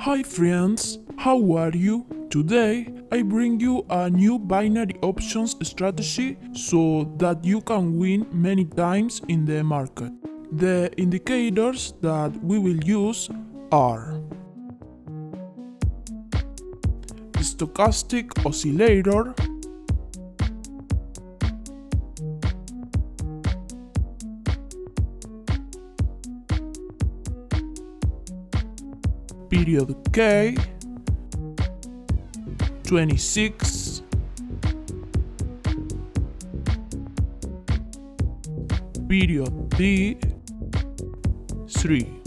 Hi friends, how are you? Today I bring you a new binary options strategy so that you can win many times in the market. The indicators that we will use are stochastic oscillator, period K, 26, period D, 3,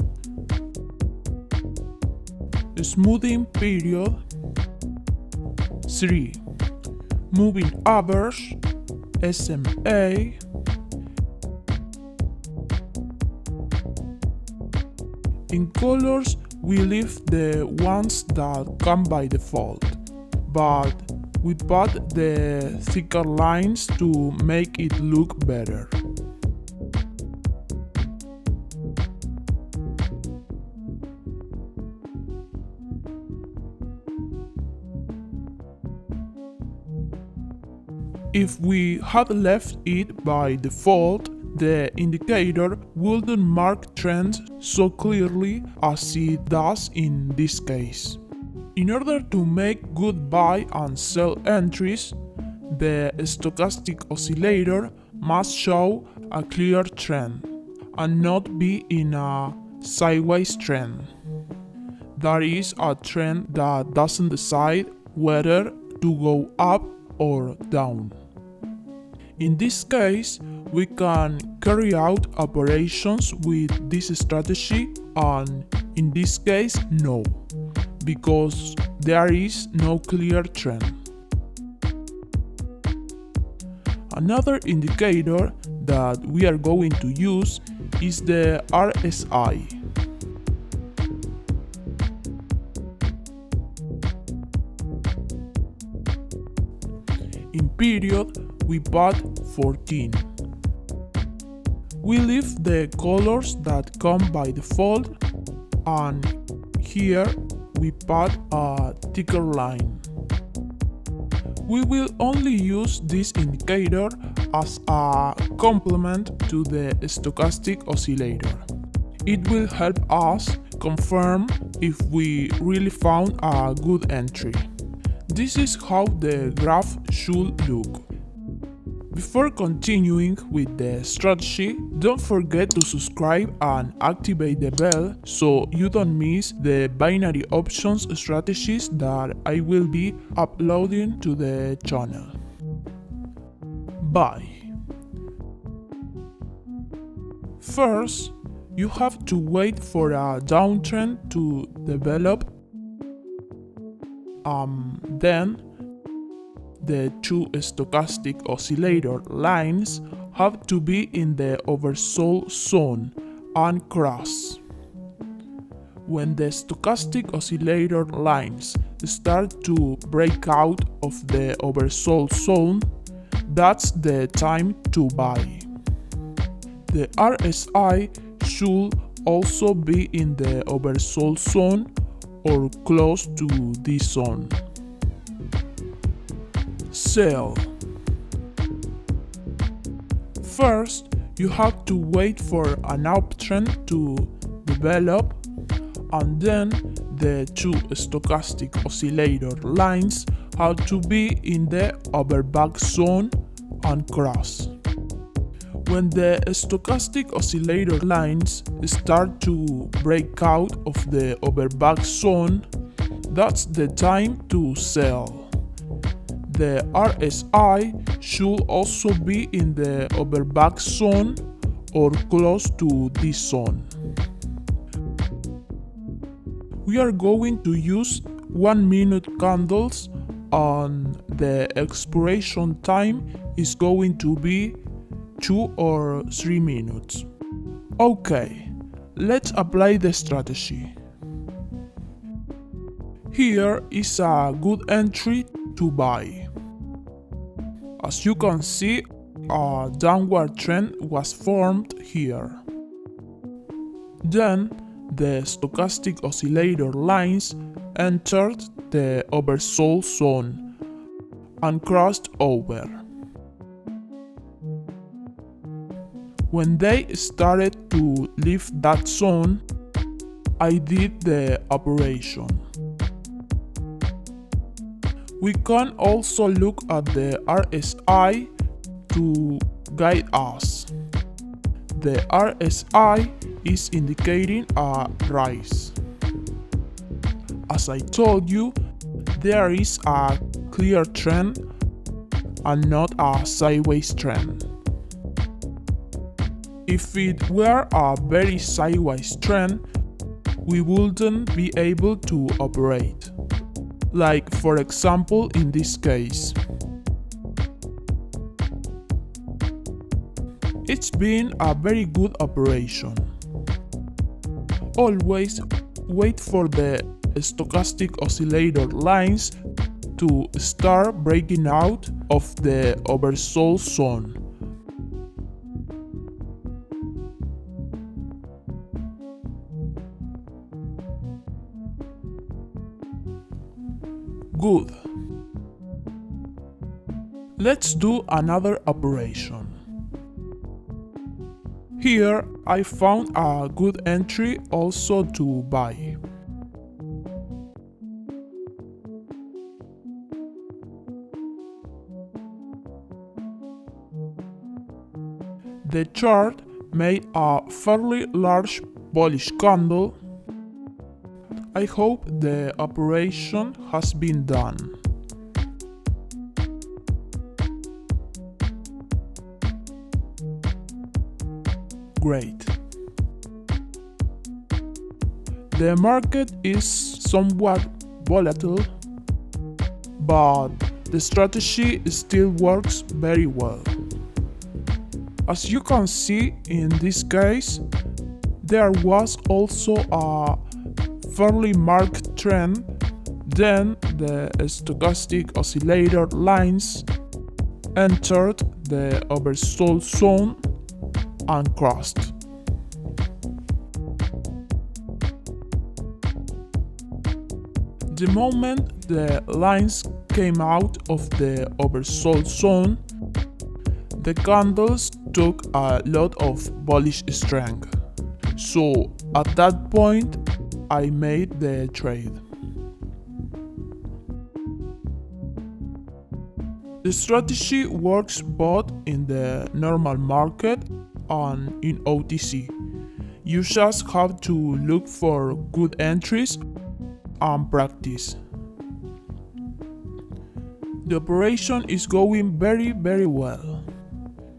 smoothing period 3, moving average SMA, in colors we leave the ones that come by default, but we put the thicker lines to make it look better. If we had left it by default, the indicator wouldn't mark trends so clearly as it does in this case. In order to make good buy and sell entries, the stochastic oscillator must show a clear trend and not be in a sideways trend. That is a trend that doesn't decide whether to go up or down. In this case, we can carry out operations with this strategy, and in this case, no, because there is no clear trend. Another indicator that we are going to use is the RSI. In period, we put 14. We leave the colors that come by default, and here we put a thicker line. We will only use this indicator as a complement to the stochastic oscillator. It will help us confirm if we really found a good entry. This is how the graph should look. Before continuing with the strategy, don't forget to subscribe and activate the bell so you don't miss the binary options strategies that I will be uploading to the channel. Bye. First, you have to wait for a downtrend to develop. Then the two stochastic oscillator lines have to be in the oversold zone and cross. When the stochastic oscillator lines start to break out of the oversold zone, that's the time to buy. The RSI should also be in the oversold zone or close to this zone. Sell. First, you have to wait for an uptrend to develop, and then the two stochastic oscillator lines have to be in the overbought zone and cross. When the stochastic oscillator lines start to break out of the overbought zone, that's the time to sell. The RSI should also be in the overbought zone or close to this zone. We are going to use 1 minute candles, and the expiration time is going to be 2 or 3 minutes. Okay, let's apply the strategy. Here is a good entry to buy. As you can see, a downward trend was formed here. Then the stochastic oscillator lines entered the oversold zone and crossed over. When they started to leave that zone, I did the operation. We can also look at the RSI to guide us. The RSI is indicating a rise. As I told you, there is a clear trend and not a sideways trend. If it were a very sideways trend, we wouldn't be able to operate. Like, for example, in this case. It's been a very good operation. Always wait for the stochastic oscillator lines to start breaking out of the oversold zone. Good. Let's do another operation. Here I found a good entry also to buy. The chart made a fairly large bullish candle. I hope the operation has been done. Great. The market is somewhat volatile, but the strategy still works very well. As you can see in this case, there was also a fairly marked trend, then the stochastic oscillator lines entered the oversold zone and crossed. The moment the lines came out of the oversold zone, the candles took a lot of bullish strength. So at that point, I made the trade. The strategy works both in the normal market and in OTC. You just have to look for good entries and practice. The operation is going very well.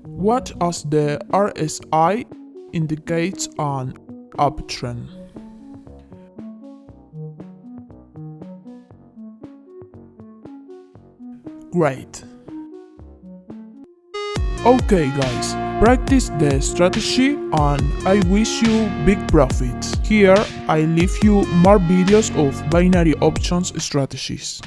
Watch as the RSI indicates an uptrend. Great. Okay guys, practice the strategy and I wish you big profits. Here I leave you more videos of binary options strategies.